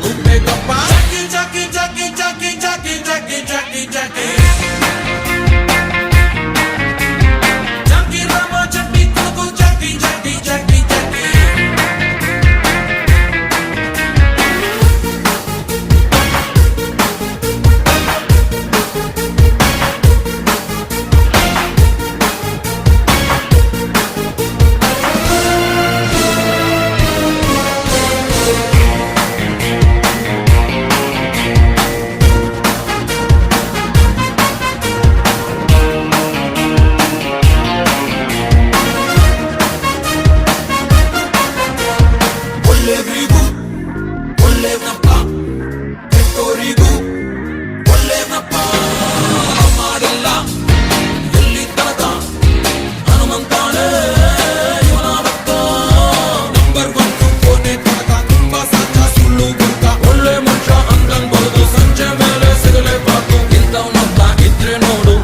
ಗುಪ್ಪೆ ಗಪ್ಪ ಜಾಕಿ ಜಾಕಿ ಜಾಕಿ ಜಾಕಿ ಜಾಕಿ ಜಾಕಿ ಜಾಕಿ ಜಾಕಿ ರಾಮ ಚಟ್ನಿ ತಗೋ ಜಾಕಿ ಜಾಕಿ ಜಾಕಿ ಜಾಕಿ ಒಳ್ಳೆಯವರಿಗೂ ಒಳ್ಳೆಯವನಪ್ಪ ಕೆಟ್ಟೋರಿಗೂ ಒಳ್ಳೆಯವನಪ್ಪ ಮಾಡಿಲ್ಲ ಎಲ್ಲಿ ತನಕ ಹನುಮಂತಾನೆ ಇವನಾವತ್ತ ನಂಬರ್ 1 ಕೊನೆ ತನಕ ತುಂಬಾ ಸಚ್ಚ ಸುಳ್ಳು ಗುಂಕ ಒಳ್ಳೆ ಮನುಷ್ಯ ಅಂದನ್ಬೋದು ಸಂಜೆ ಮೇಲೆ ಸಿಗಲೇಬಾರ್ದು ಇಂಥವನೊಬ್ಬ ಇದ್ರೆ ನೋಡು